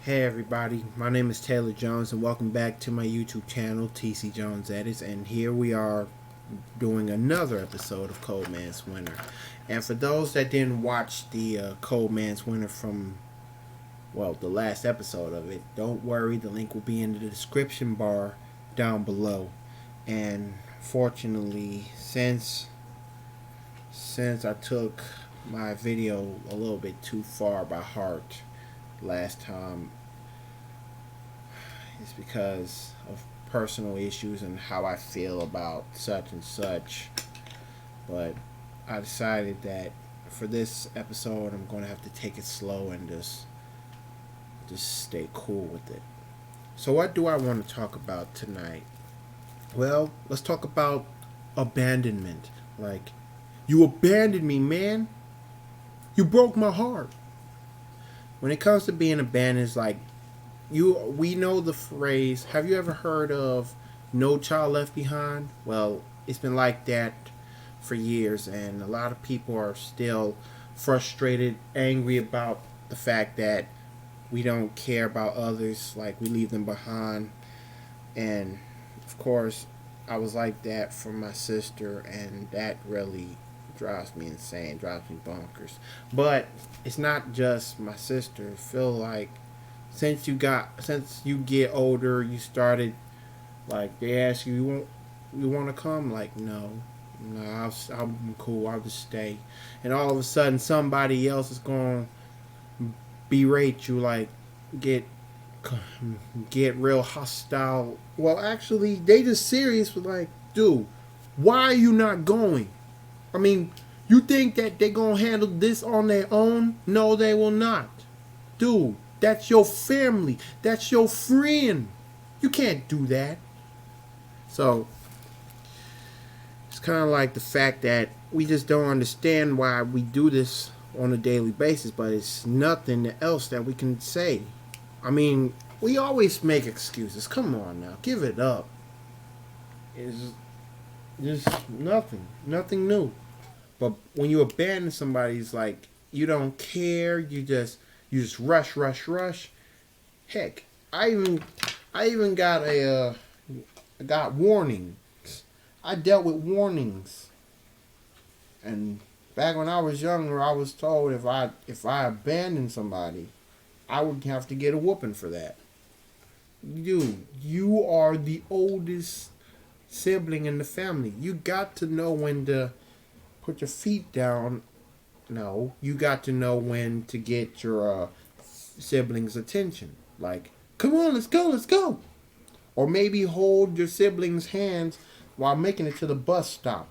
Hey everybody, my name is Taylor Jones and welcome back to my YouTube channel, TC Jones Edits, and here we are doing another episode of Cold Man's Winter. And for those that didn't watch the Cold Man's Winter from, the last episode of it, don't worry, the link will be in the description bar down below. And fortunately, since I took my video a little bit too far by heart last time, it's because of personal issues and how I feel about such and such. But I decided that for this episode, I'm going to have to take it slow and just stay cool with it. So what do I want to talk about tonight? Well, let's talk about abandonment. Like, you abandoned me, man. You broke my heart. When it comes to being abandoned, it's like we know the phrase. Have you ever heard of "No Child Left Behind"? Well, it's been like that for years, and a lot of people are still frustrated, angry about the fact that we don't care about others, like we leave them behind. And of course, I was like that for my sister, and that really drives me insane, drives me bonkers. But it's not just my sister. I feel like since you get older, you started, like, they ask you want to come, like, no, I'm cool, I'll just stay. And all of a sudden somebody else is going to berate you, like, get get real hostile. Well, actually, they just serious with, like, dude, why are you not going? I mean, you think that they're going to handle this on their own? No, they will not. Dude, that's your family. That's your friend. You can't do that. So, it's kind of like the fact that we just don't understand why we do this on a daily basis, but it's nothing else that we can say. I mean, we always make excuses. Come on now, give it up. It's just nothing new. But when you abandon somebody, it's like you don't care. You just rush. Heck, I even got warnings. I dealt with warnings, and back when I was younger, I was told if I abandoned somebody, I would have to get a whooping for that. Dude, you are the oldest sibling in the family. You got to know when to put your feet down. No, you got to know when to get your siblings' attention. Like, come on, let's go. Or maybe hold your siblings' hands while making it to the bus stop.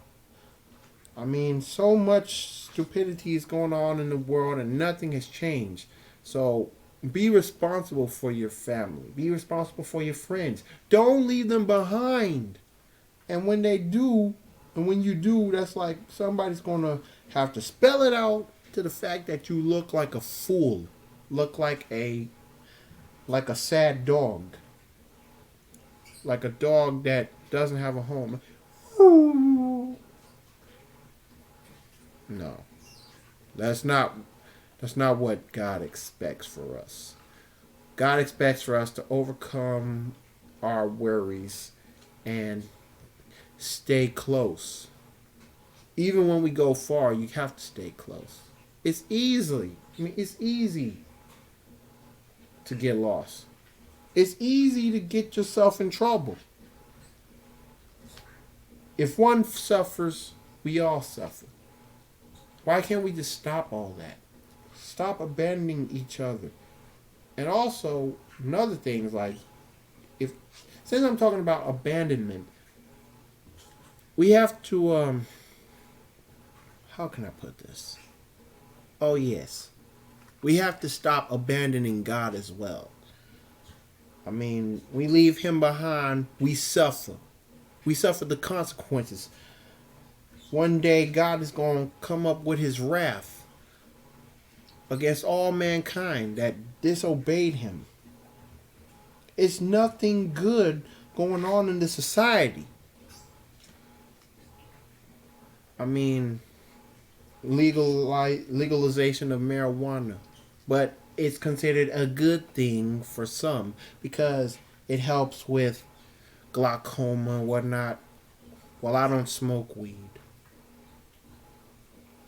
I mean, so much stupidity is going on in the world and nothing has changed. So be responsible for your family. Be responsible for your friends. Don't leave them behind. And when they do, and when you do, that's like somebody's going to have to spell it out to the fact that you look like a fool. Look like a sad dog. Like a dog that doesn't have a home. No. That's not what God expects for us. God expects for us to overcome our worries and stay close. Even when we go far, you have to stay close. It's easy to get lost. It's easy to get yourself in trouble. If one suffers, we all suffer. Why can't we just stop all that? Stop abandoning each other. And also, another thing is, like, if since I'm talking about abandonment, we have to how can I put this? Oh yes. We have to stop abandoning God as well. I mean, we leave him behind, we suffer. We suffer the consequences. One day God is going to come up with his wrath against all mankind that disobeyed him. It's nothing good going on in the society. I mean, legalization of marijuana. but it's considered a good thing for some because it helps with glaucoma and whatnot. Well, I don't smoke weed.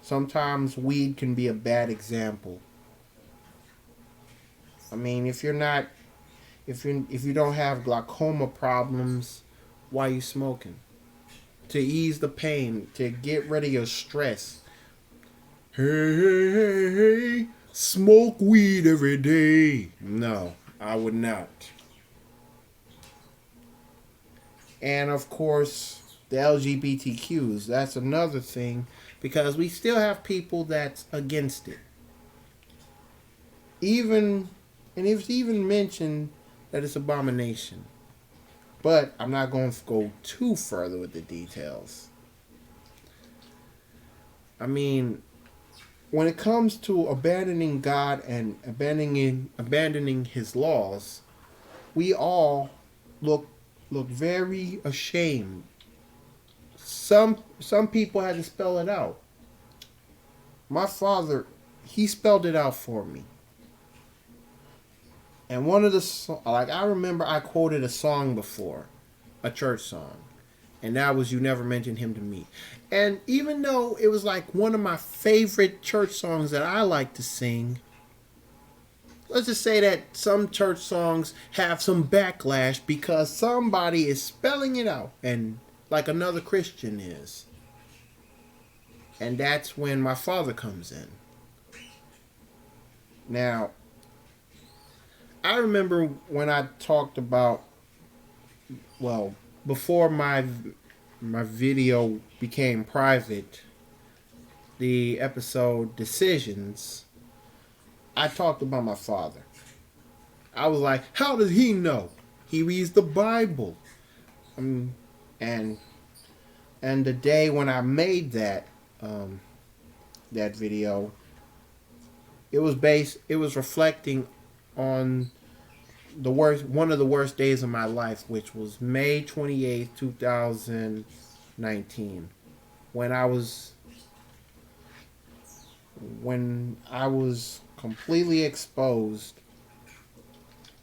Sometimes weed can be a bad example. I mean, if you don't have glaucoma problems, why are you smoking? To ease the pain, to get rid of your stress. Hey, hey, hey, hey, smoke weed every day. No, I would not. And of course, the LGBTQs, that's another thing because we still have people that's against it. Even, and it's even mentioned that it's abomination. But I'm not going to go too further with the details. I mean, when it comes to abandoning God and abandoning His laws, we all look very ashamed. Some people had to spell it out. My father, he spelled it out for me. And one of the like I remember I quoted a song before, a church song, and that was "You Never Mentioned Him to Me." And even though it was like one of my favorite church songs that I like to sing, let's just say that some church songs have some backlash because somebody is spelling it out and like another Christian is. And that's when my father comes in. Now, I remember when I talked about, well, before my video became private, the episode Decisions, I talked about my father. I was like, how does he know? He reads the Bible. And and the day when I made that video, it was reflecting on one of the worst days of my life, which was May 28th, 2019, when I was completely exposed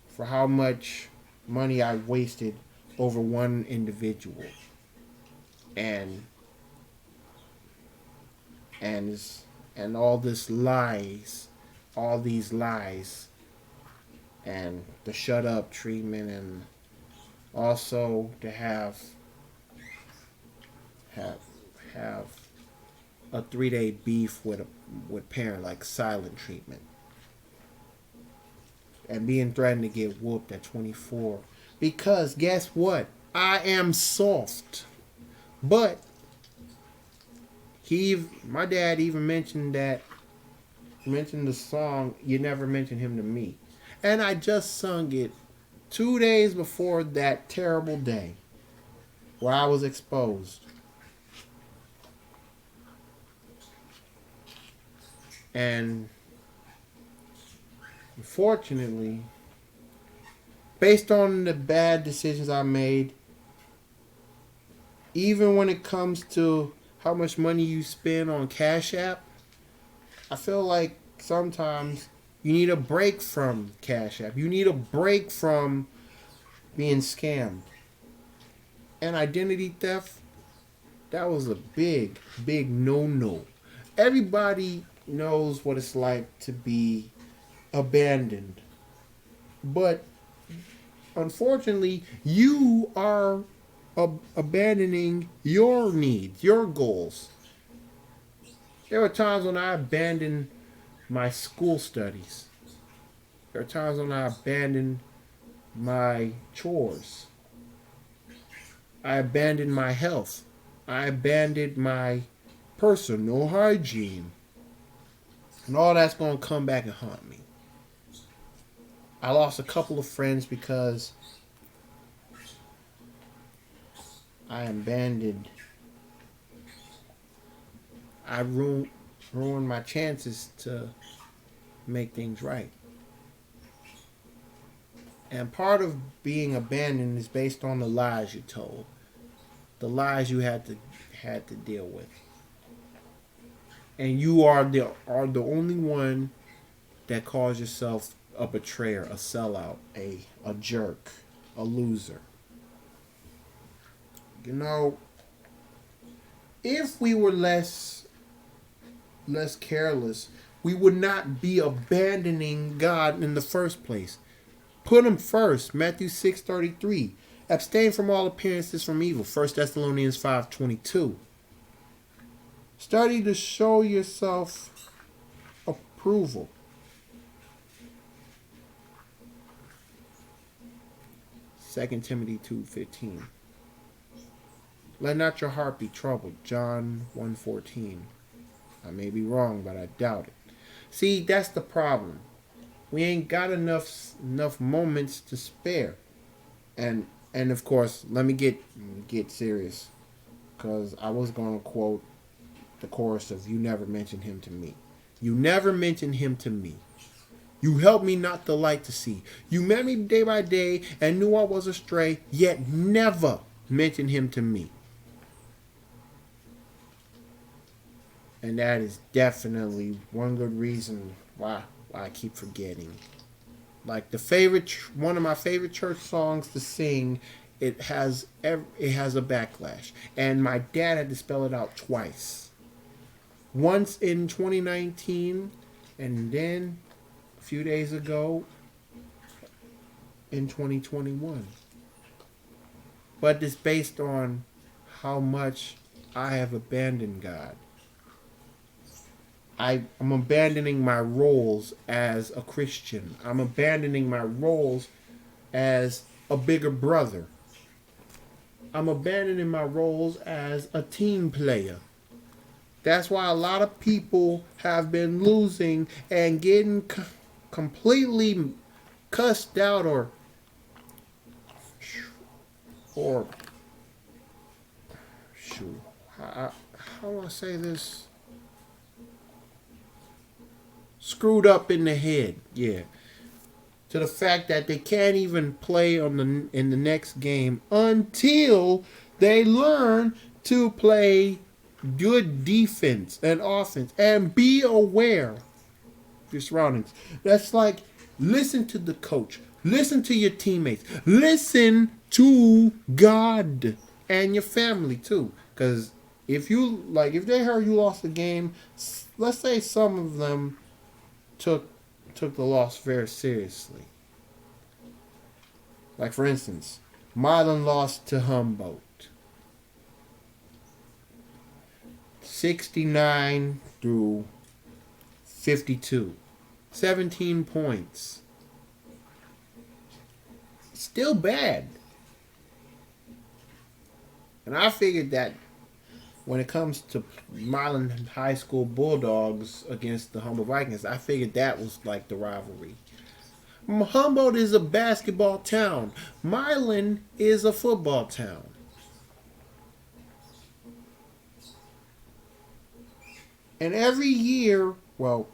for how much money I wasted over one individual. And and and all these lies and the shut up treatment, and also to have have a 3-day beef with parent, like silent treatment, and being threatened to get whooped at 24 because guess what, I am soft. But my dad even mentioned the song "You Never Mentioned Him to Me," and I just sung it 2 days before that terrible day where I was exposed. And unfortunately, based on the bad decisions I made, even when it comes to how much money you spend on Cash App, I feel like sometimes you need a break from Cash App. You need a break from being scammed. And identity theft, that was a big, big no-no. Everybody knows what it's like to be abandoned. But unfortunately, you are abandoning your needs, your goals. There were times when I abandoned my school studies. There are times when I abandoned my chores. I abandoned my health. I abandoned my personal hygiene. And all that's going to come back and haunt me. I lost a couple of friends because I abandoned. I ruined my chances to make things right. And part of being abandoned is based on the lies you told, the lies you had to deal with, and you are the only one that calls yourself a betrayer, a sellout, a jerk, a loser. You know, if we were less careless, we would not be abandoning God in the first place. Put him first. Matthew 6:33. Abstain from all appearances from evil. 1 Thessalonians 5:22. Study to show yourself approval. Second Timothy 2:15. Let not your heart be troubled. John 1:14. I may be wrong, but I doubt it. See, that's the problem. We ain't got enough moments to spare. And of course, let me get serious, because I was going to quote the chorus of "You never mentioned him to me." You never mentioned him to me. You helped me not the light to see. You met me day by day and knew I was astray, yet never mentioned him to me. And that is definitely one good reason why I keep forgetting. Like one of my favorite church songs to sing, it has a backlash, and my dad had to spell it out twice. Once in 2019, and then a few days ago in 2021. But it's based on how much I have abandoned God. I'm abandoning my roles as a Christian. I'm abandoning my roles as a bigger brother. I'm abandoning my roles as a team player. That's why a lot of people have been losing and getting completely cussed out or shoot. How do I say this? Screwed up in the head, yeah. To the fact that they can't even play in the next game until they learn to play good defense and offense and be aware of your surroundings. That's like, listen to the coach, listen to your teammates, listen to God and your family too. Because if they heard you lost the game, let's say some of them took the loss very seriously. Like, for instance, Milan lost to Humboldt 69-52. 17 points. Still bad. And I figured that when it comes to Milan High School Bulldogs against the Humboldt Vikings, I figured that was like the rivalry. Humboldt is a basketball town. Milan is a football town. And every year, no.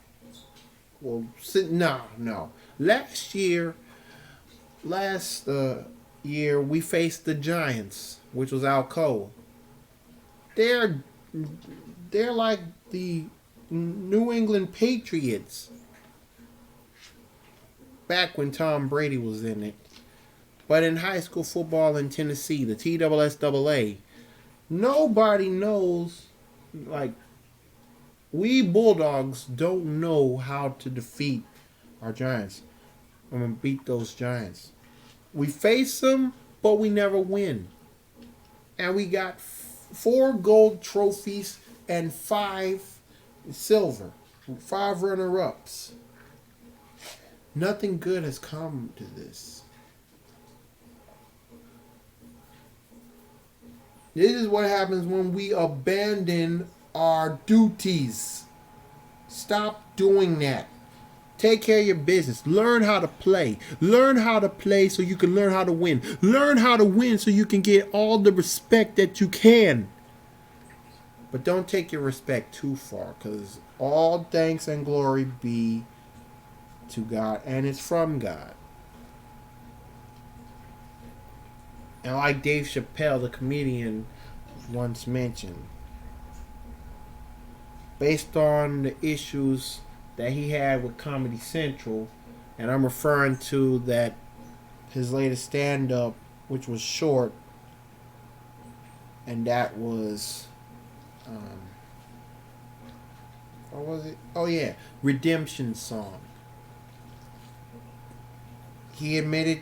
Last year, we faced the Giants, which was Alcoa. They're like the New England Patriots back when Tom Brady was in it. But in high school football in Tennessee, the TSSAA, nobody knows, like, we Bulldogs don't know how to defeat our Giants. I'm going to beat those Giants. We face them, but we never win. And we got 4 gold trophies and 5 silver. 5 runner-ups. Nothing good has come to this. This is what happens when we abandon our duties. Stop doing that. Take care of your business. Learn how to play. Learn how to play so you can learn how to win. Learn how to win so you can get all the respect that you can. But don't take your respect too far, because all thanks and glory be to God, and it's from God. And like Dave Chappelle, the comedian, once mentioned, based on the issues that he had with Comedy Central, and I'm referring to that his latest stand-up, which was short, and that was, what was it? Oh yeah, Redemption Song. He admitted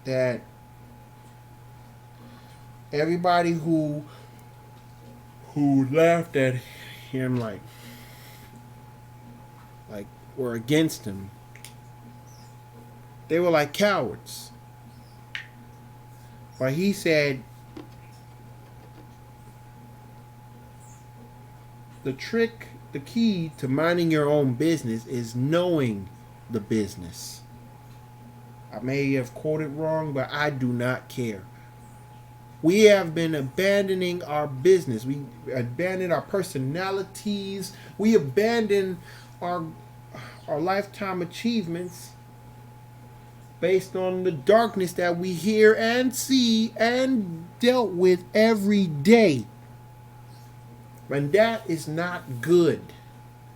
that everybody who laughed at him like were against him, they were like cowards. But he said the key to minding your own business is knowing the business. I may have quoted wrong, but I do not care. We have been abandoning our business. We abandoned our personalities. We abandoned our lifetime achievements based on the darkness that we hear and see and dealt with every day. And that is not good.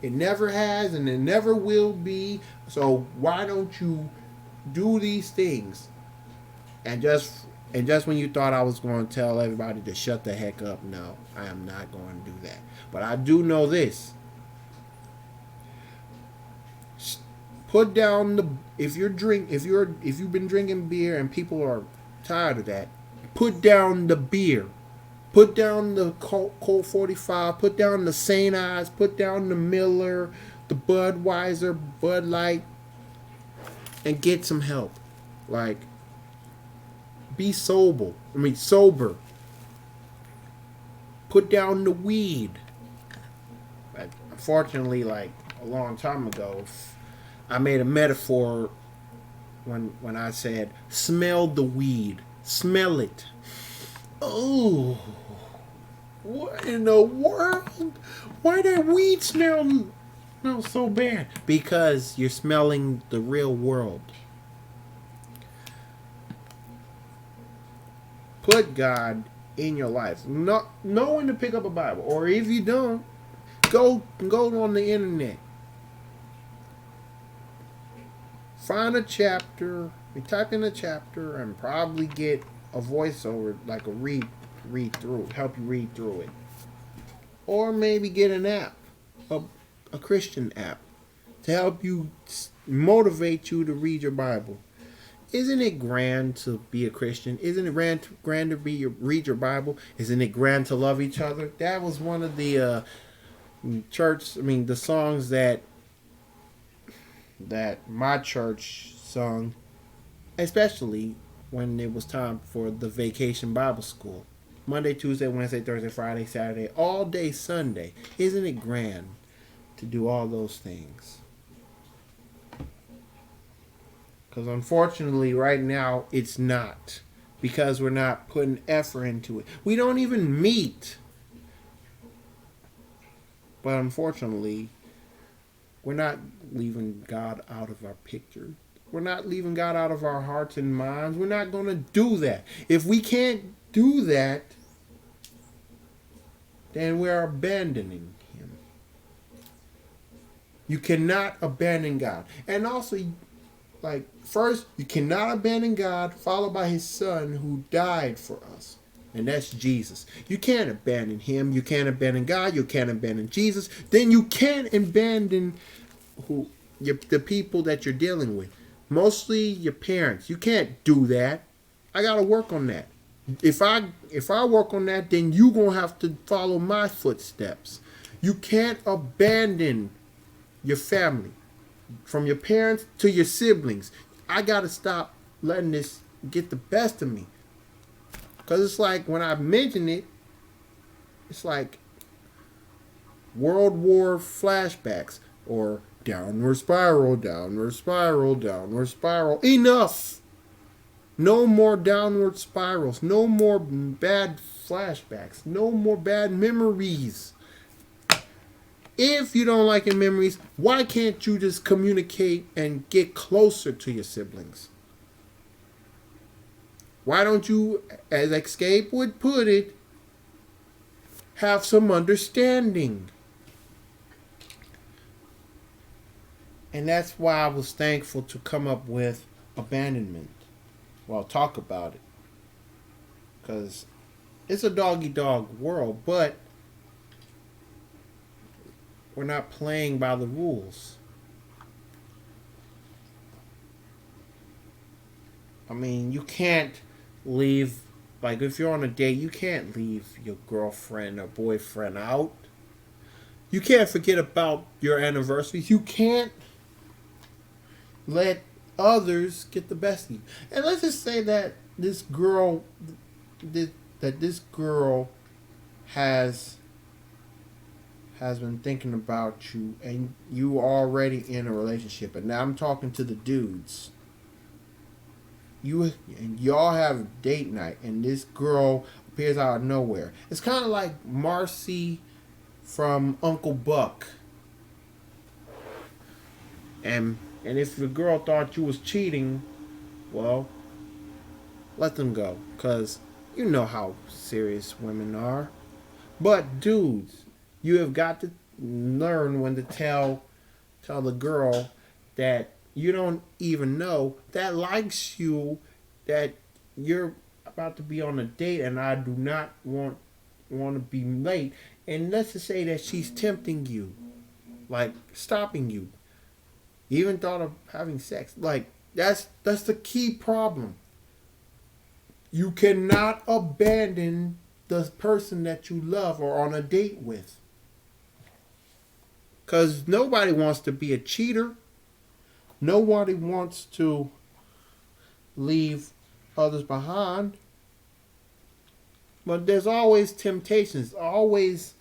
It never has and it never will be. So why don't you do these things? And just when you thought I was going to tell everybody to shut the heck up, no, I am not going to do that. But I do know this. Put down if you've been drinking beer and people are tired of that, put down the beer. Put down the Colt 45, put down the St. Ives, put down the Miller, the Budweiser, Bud Light, and get some help. Like, be sober. Put down the weed. But unfortunately, like a long time ago, I made a metaphor when I said, smell the weed. Smell it. Oh, what in the world? Why that weed smell so bad? Because you're smelling the real world. Put God in your life. Know when to pick up a Bible. Or if you don't, go on the internet. Find a chapter. You type in a chapter and probably get a voiceover, like a read through, help you read through it. Or maybe get an app, a Christian app, to help you motivate you to read your Bible. Isn't it grand to be a Christian? Isn't it grand to read your Bible? Isn't it grand to love each other? That was one of the the songs that my church sung, especially when it was time for the Vacation Bible School. Monday, Tuesday, Wednesday, Thursday, Friday, Saturday, all day Sunday. Isn't it grand to do all those things? Because unfortunately, right now, it's not. Because we're not putting effort into it. We don't even meet. But unfortunately, we're not leaving God out of our picture. We're not leaving God out of our hearts and minds. We're not going to do that. If we can't do that, then we're abandoning Him. You cannot abandon God. And also, first, you cannot abandon God, followed by His Son who died for us. And that's Jesus. You can't abandon Him. You can't abandon God. You can't abandon Jesus. Then you can't abandon the people that you're dealing with. Mostly your parents. You can't do that. I got to work on that. If I work on that, then you're going to have to follow my footsteps. You can't abandon your family. From your parents to your siblings. I got to stop letting this get the best of me. Because it's like when I mention it, it's like World War flashbacks or downward spiral, downward spiral, downward spiral. Enough! No more downward spirals. No more bad flashbacks. No more bad memories. If you don't like your memories, why can't you just communicate and get closer to your siblings? Why don't you, as Escape would put it, have some understanding? And that's why I was thankful to come up with abandonment. Well, talk about it. Because it's a doggy dog world, but we're not playing by the rules. I mean, you can't leave, like, if you're on a date, you can't leave your girlfriend or boyfriend out. You can't forget about your anniversaries. You can't let others get the best of you. And let's just say that this girl, this girl has been thinking about you, and you already in a relationship. And now I'm talking to the dudes. You and y'all have a date night, and this girl appears out of nowhere. It's kind of like Marcy from Uncle Buck. And if the girl thought you was cheating, well, let them go, cause you know how serious women are. But dudes, you have got to learn when to tell the girl that you don't even know that likes you, that you're about to be on a date, and I do not want to be late. And let's just say that she's tempting you, like stopping you. You even thought of having sex. Like that's the key problem. You cannot abandon the person that you love or on a date with. Cause nobody wants to be a cheater. Nobody wants to leave others behind. But there's always temptations, always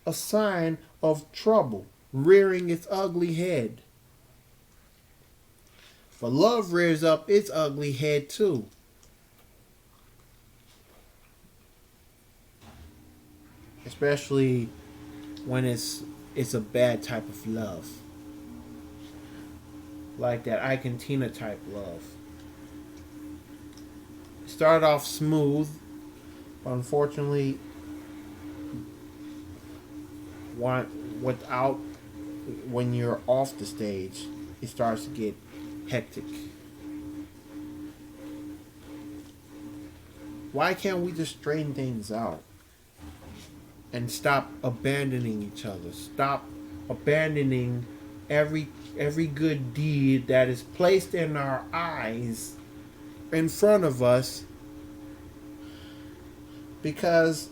a sign of trouble rearing its ugly head. For love rears up its ugly head too. Especially when it's a bad type of love. Like that Ike and Tina type love. Started off smooth, but unfortunately, without when you're off the stage, it starts to get hectic. Why can't we just straighten things out and stop abandoning each other? Stop abandoning every good deed that is placed in our eyes in front of us, because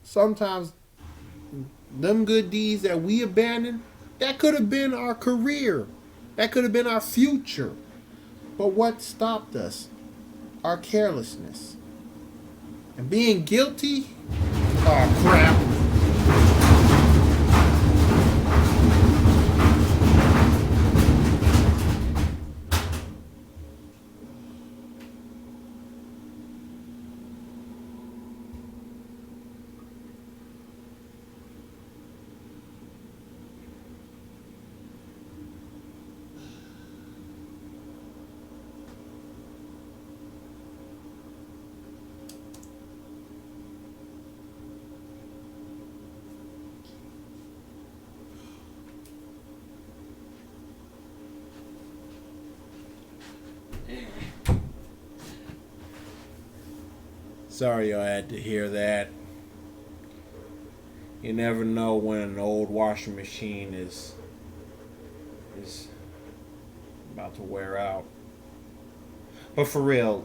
sometimes them good deeds that we abandon, that could have been our career, that could have been our future. But what stopped us? Our carelessness and being guilty. Oh crap. Sorry I had to hear that. You never know when an old washing machine is about to wear out. But for real,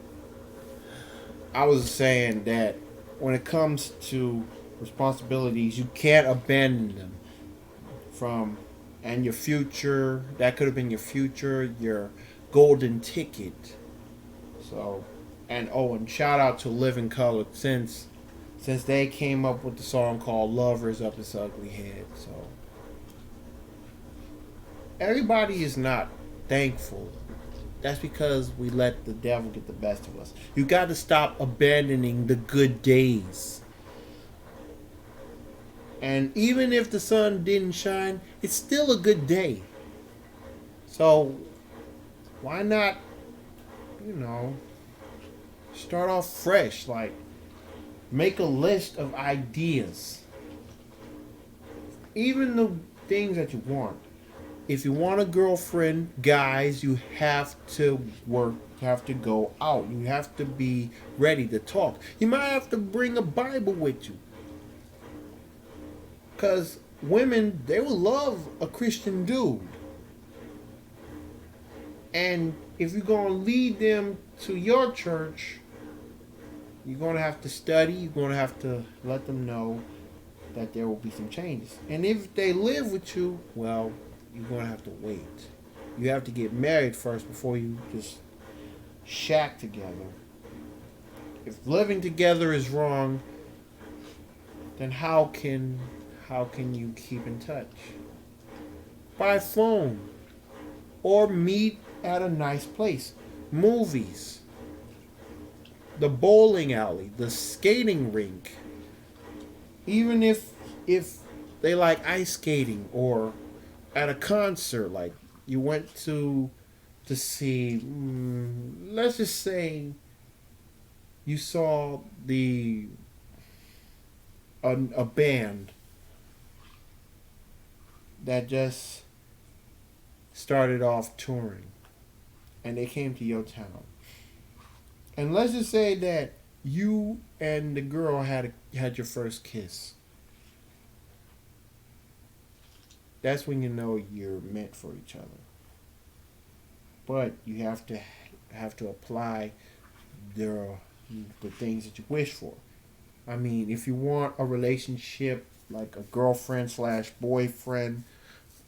I was saying that when it comes to responsibilities, you can't abandon them. From and your future, that could have been your future, your golden ticket. So, and shout out to Living Color, since they came up with the song called "Lovers Up Its Ugly Head." So everybody is not thankful. That's because we let the devil get the best of us. You got to stop abandoning the good days. And even if the sun didn't shine, it's still a good day. So why not, you know, start off fresh? Like, make a list of ideas. Even the things that you want. If you want a girlfriend, guys, you have to work, you have to go out. You have to be ready to talk. You might have to bring a Bible with you. Because women, they will love a Christian dude. And if you're going to lead them to your church, you're going to have to study. You're going to have to let them know that there will be some changes. And if they live with you, well, you're going to have to wait. You have to get married first before you just shack together. If living together is wrong, then how can you keep in touch? By phone or meet at a nice place. Movies, the bowling alley, the skating rink. Even if they like ice skating, or at a concert, like you went to see, let's just say you saw a band that just started off touring, and they came to your town. And let's just say that you and the girl had your first kiss. That's when you know you're meant for each other. But you have to apply the things that you wish for. I mean, if you want a relationship like a girlfriend slash boyfriend,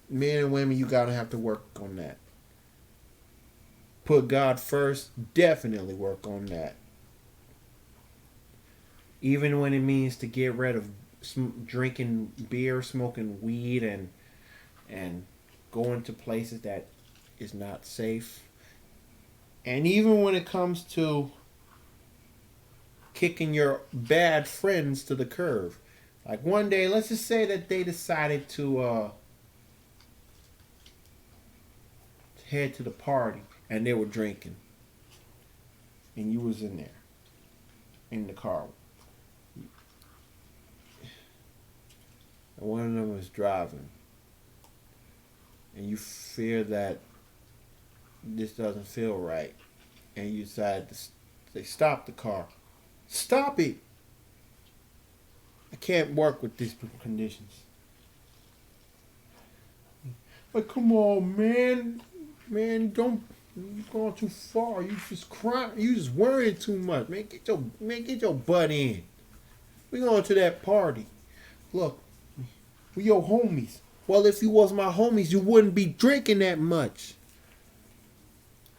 men and women, you gotta have to work on that. Put God first, definitely work on that. Even when it means to get rid of drinking beer, smoking weed, and going to places that is not safe. And even when it comes to kicking your bad friends to the curb. Like one day, let's just say that they decided to head to the party and they were drinking. And you was in there, in the car. And one of them was driving. And you fear that this doesn't feel right. And you decide to say, stop the car. Stop it. I can't work with these conditions. Like, come on, man. Man, don't. You're going too far. You just crying. You just worrying too much. Man, get your butt in. We going to that party. Look, we your homies. Well, if you was my homies, you wouldn't be drinking that much.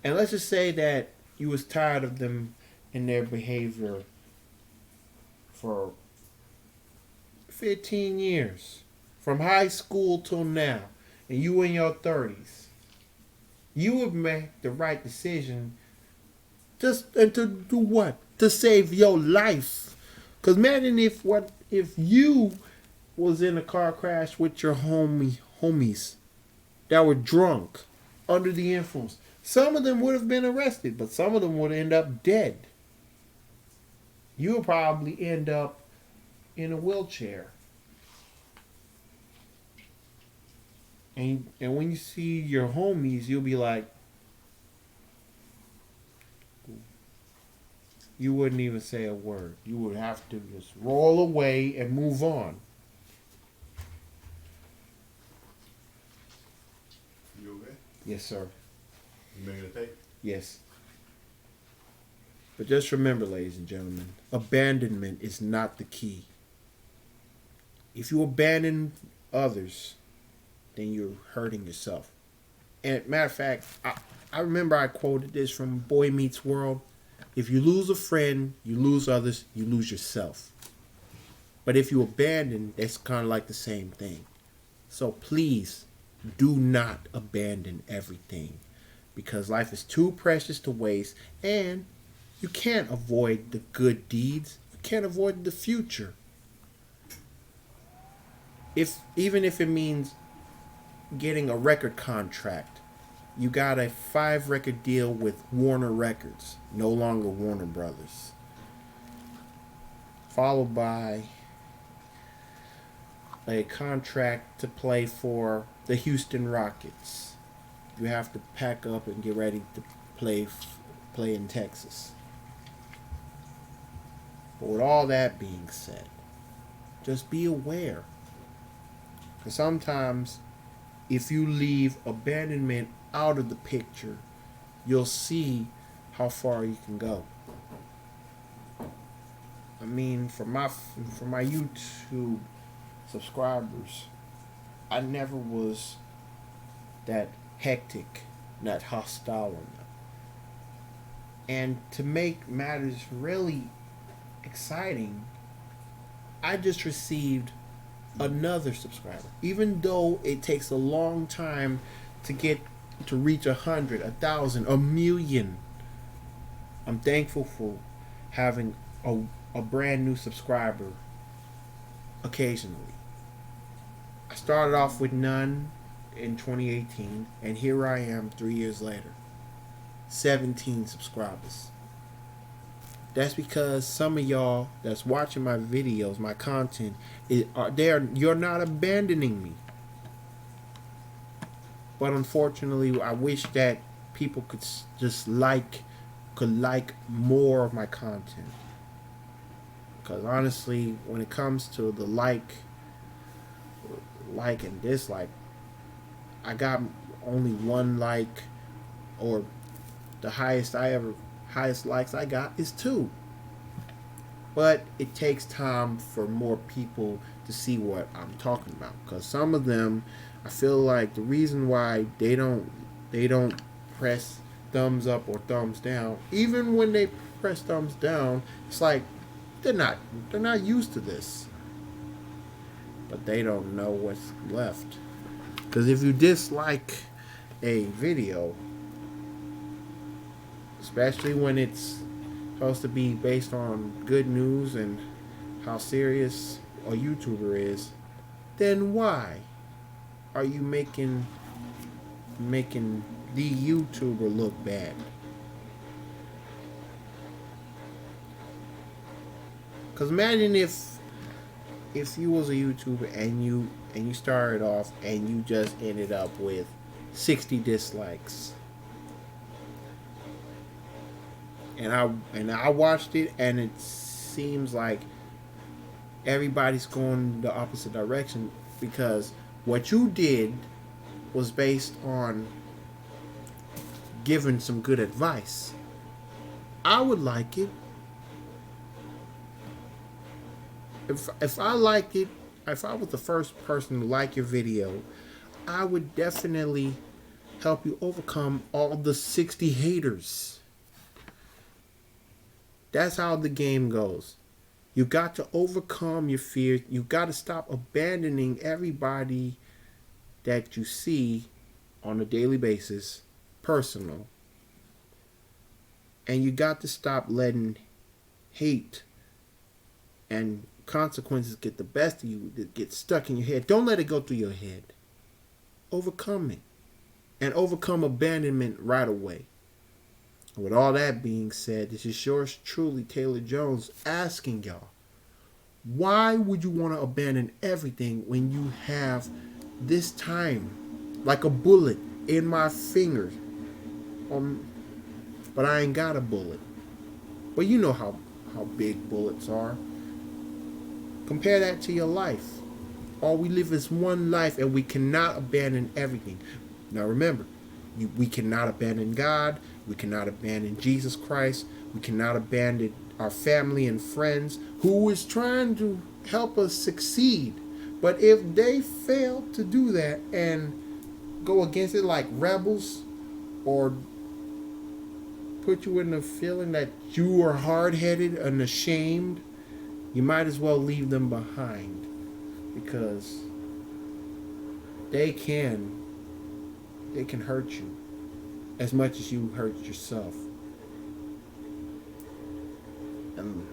And let's just say that you was tired of them and their behavior for 15 years. From high school till now. And you in your 30s. You would make the right decision and to do what? To save your life. Because imagine if you was in a car crash with your homies that were drunk, under the influence. Some of them would have been arrested, but some of them would end up dead. You would probably end up in a wheelchair. And when you see your homies, you'll be like, you wouldn't even say a word. You would have to just roll away and move on. You okay? Yes, sir. You making a tape? Yes. But just remember, ladies and gentlemen, abandonment is not the key. If you abandon others, then you're hurting yourself. And matter of fact, I remember I quoted this from Boy Meets World. If you lose a friend, you lose others, you lose yourself. But if you abandon, that's kind of like the same thing. So please, do not abandon everything. Because life is too precious to waste. And you can't avoid the good deeds. You can't avoid the future. Even if it means getting a record contract. You got a 5-record deal with Warner Records, no longer Warner Brothers. Followed by a contract to play for the Houston Rockets. You have to pack up and get ready to play in Texas. But with all that being said, just be aware. Because sometimes if you leave abandonment out of the picture, you'll see how far you can go. I mean, for my YouTube subscribers, I never was that hectic, that hostile on them. And to make matters really exciting, I just received another subscriber. Even though it takes a long time to reach 100, 1,000, a million, I'm thankful for having a brand new subscriber occasionally. I started off with none in 2018, and here I am 3 years later. 17 subscribers. That's because some of y'all that's watching my videos, my content, you're not abandoning me. But unfortunately, I wish that people could like more of my content. Because honestly, when it comes to the like and dislike, I got only one like, or the highest likes I got is 2. But it takes time for more people to see what I'm talking about. Because some of them, I feel like the reason why they don't press thumbs up or thumbs down, even when they press thumbs down, it's like they're not used to this. But they don't know what's left. Because if you dislike a video, especially when it's supposed to be based on good news and how serious a YouTuber is, then why are you making the YouTuber look bad? Because imagine if you was a YouTuber and you started off and you just ended up with 60 dislikes. And I watched it, and it seems like everybody's going the opposite direction, because what you did was based on giving some good advice. I would like it if I liked it. If I was the first person to like your video, I would definitely help you overcome all the 60 haters. That's how the game goes. You got to overcome your fear. You got to stop abandoning everybody that you see on a daily basis, personal. And you got to stop letting hate and consequences get the best of you, that get stuck in your head. Don't let it go through your head. Overcome it. And overcome abandonment right away. With all that being said, this is yours truly, Taylor Jones, asking y'all, why would you want to abandon everything when you have this time, like a bullet in my fingers? But I ain't got a bullet. Well, you know how big bullets are. Compare that to your life. All we live is one life, and we cannot abandon everything. Now remember, we cannot abandon God. We cannot abandon Jesus Christ. We cannot abandon our family and friends who is trying to help us succeed. But if they fail to do that and go against it like rebels, or put you in the feeling that you are hard-headed and ashamed, you might as well leave them behind, because they can hurt you as much as you hurt yourself. And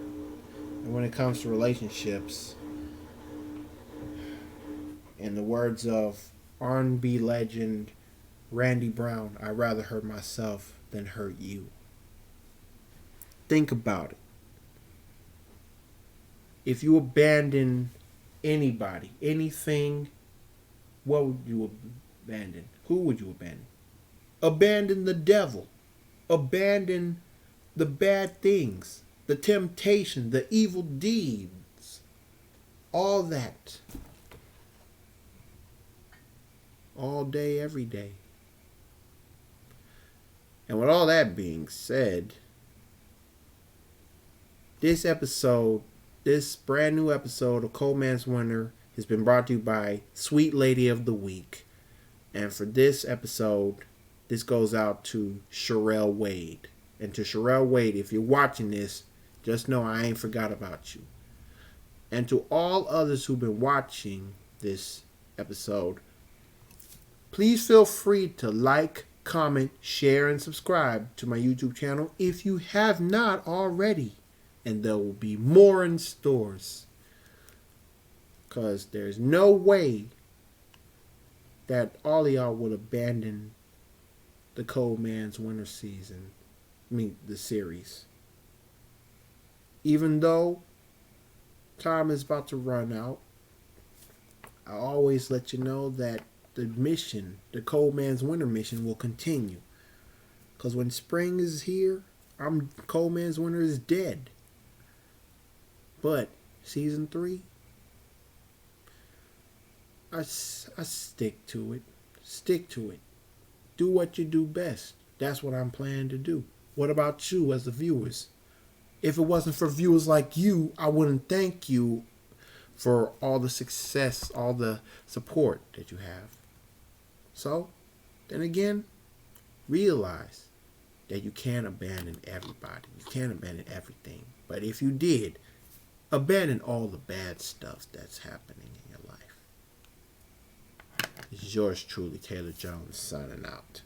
when it comes to relationships, in the words of R&B legend Randy Brown, I'd rather hurt myself than hurt you. Think about it. If you abandon anybody, anything, what would you abandon? Who would you abandon? Abandon the devil. Abandon the bad things, the temptation, the evil deeds, all that. All day, every day. And with all that being said, this brand new episode of Cold Man's Wonder has been brought to you by Sweet Lady of the Week. And for this episode, this goes out to Sherelle Wade. And to Sherelle Wade, if you're watching this, just know I ain't forgot about you. And to all others who've been watching this episode, please feel free to like, comment, share, and subscribe to my YouTube channel if you have not already. And there will be more in stores. Because there's no way that all of y'all would abandon the Cold Man's Winter season. The series. Even though time is about to run out, I always let you know that the mission, the Cold Man's Winter mission, will continue. Because when spring is here, Cold Man's Winter is dead. But season 3, I stick to it. Stick to it. Do what you do best. That's what I'm planning to do. What about you as the viewers? If it wasn't for viewers like you, I wouldn't thank you for all the success, all the support that you have. So, then again, realize that you can't abandon everybody. You can't abandon everything. But if you did, abandon all the bad stuff that's happening in your life. It's yours truly, Taylor Jones, signing out.